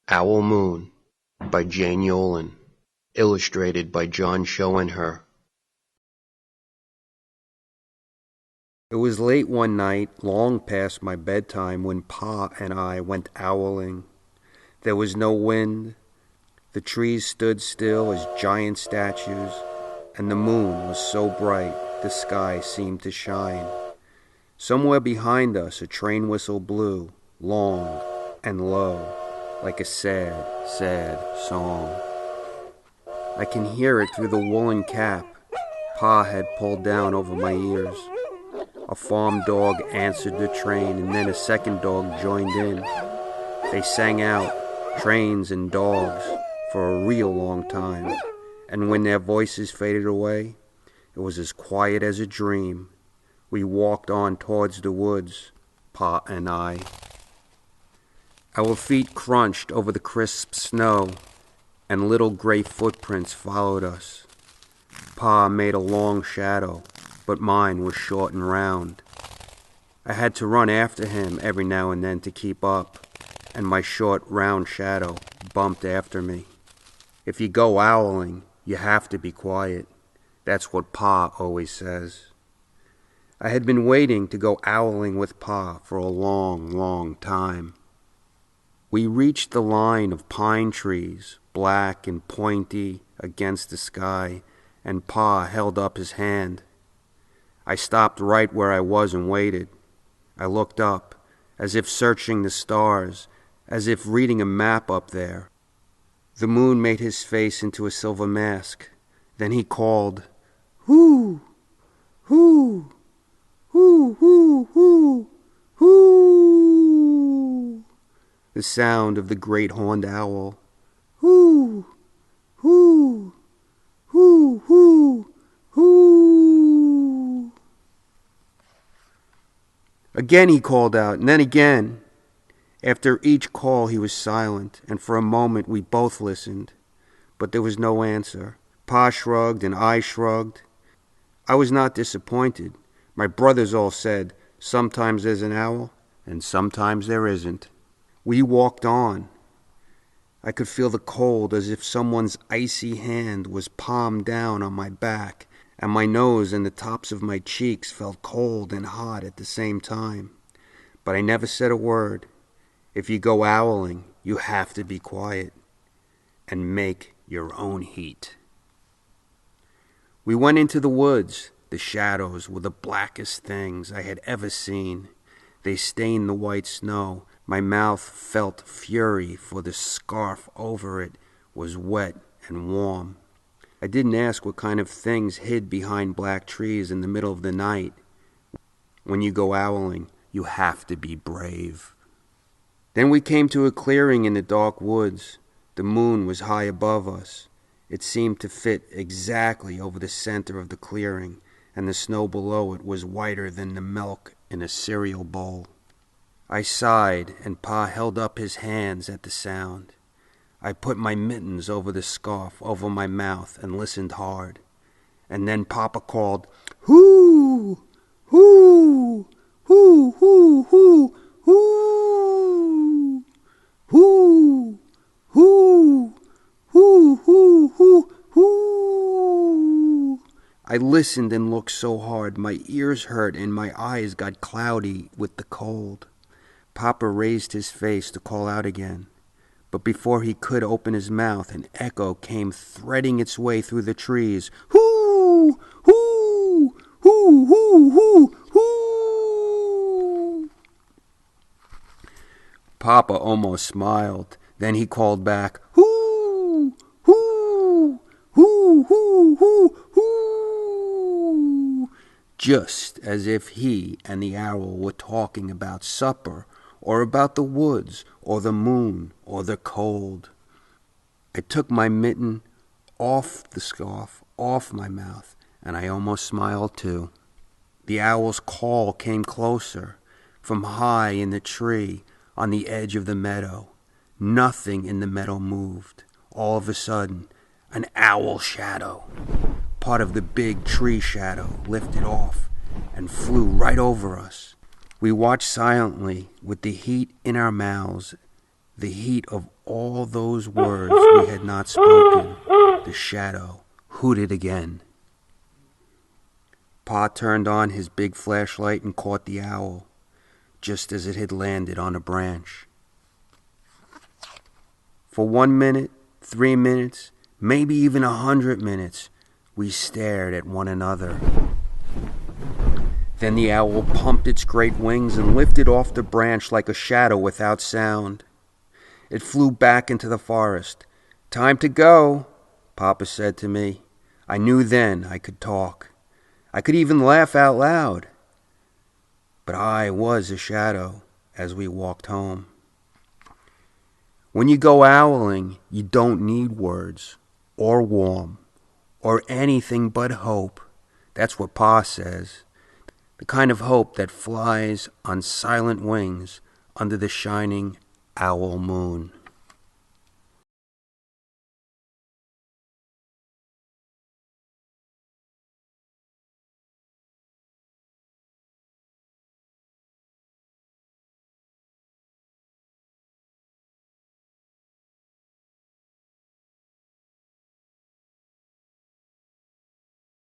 Owl Moon by Jane Yolen. Illustrated by John Schoenherr. It was late one night, long past my bedtime, when Pa and I went owling. There was no wind. The trees stood still as giant statues, and the moon was so bright the sky seemed to shine. Somewhere behind us a train whistle blew, long and low, like a sad, sad song. I can hear it through the woolen cap Pa had pulled down over my ears. A farm dog answered the train, and then a second dog joined in. They sang out, trains and dogs, for a real long time, and when their voices faded away, it was as quiet as a dream. We walked on towards the woods, Pa and I. Our feet crunched over the crisp snow, and little gray footprints followed us. Pa made a long shadow, but mine was short and round. I had to run after him every now and then to keep up, and my short, round shadow bumped after me. If you go owling, you have to be quiet. That's what Pa always says. I had been waiting to go owling with Pa for a long, long time. We reached the line of pine trees, black and pointy against the sky, and Pa held up his hand. I stopped right where I was and waited. I looked up, as if searching the stars, as if reading a map up there. The moon made his face into a silver mask. Then he called, "Hoo! Hoo! Hoo! Hoo! Hoo! Hoo!" The sound of the great horned owl. "Hoo! Hoo! Hoo! Hoo! Hoo!" Again he called out, and then again. After each call he was silent, and for a moment we both listened, but there was no answer. Pa shrugged and I shrugged. I was not disappointed. My brothers all said, sometimes there's an owl, and sometimes there isn't. We walked on. I could feel the cold as if someone's icy hand was palmed down on my back, and my nose and the tops of my cheeks felt cold and hot at the same time. But I never said a word. If you go owling, you have to be quiet and make your own heat. We went into the woods. The shadows were the blackest things I had ever seen. They stained the white snow. My mouth felt fury, for the scarf over it was wet and warm. I didn't ask what kind of things hid behind black trees in the middle of the night. When you go owling, you have to be brave. Then we came to a clearing in the dark woods. The moon was high above us. It seemed to fit exactly over the center of the clearing, and the snow below it was whiter than the milk in a cereal bowl. I sighed, and Pa held up his hands at the sound. I put my mittens over the scarf over my mouth and listened hard. And then Papa called, "Hoo! Hoo! Hoo! Hoo! Hoo! Hoo! Hoo! Hoo! Hoo! Hoo! Hoo! Hoo!" I listened and looked so hard, my ears hurt and my eyes got cloudy with the cold. Papa raised his face to call out again, but before he could open his mouth, an echo came threading its way through the trees. "Hoo! Hoo! Hoo! Hoo! Hoo! Hoo!" Papa almost smiled. Then he called back, "Hoo! Hoo! Hoo! Hoo! Hoo! Hoo!" Just as if he and the owl were talking about supper, or about the woods, or the moon, or the cold. I took my mitten off the scarf, off my mouth, and I almost smiled too. The owl's call came closer, from high in the tree, on the edge of the meadow. Nothing in the meadow moved. All of a sudden, an owl shadow, part of the big tree shadow, lifted off and flew right over us. We watched silently with the heat in our mouths, the heat of all those words we had not spoken, the shadow hooted again. Pa turned on his big flashlight and caught the owl, just as it had landed on a branch. For 1 minute, 3 minutes, maybe even 100 minutes, we stared at one another. Then the owl pumped its great wings and lifted off the branch like a shadow without sound. It flew back into the forest. "Time to go," Papa said to me. I knew then I could talk. I could even laugh out loud. But I was a shadow as we walked home. When you go owling, you don't need words, or warm, or anything but hope. That's what Pa says. The kind of hope that flies on silent wings under the shining owl moon.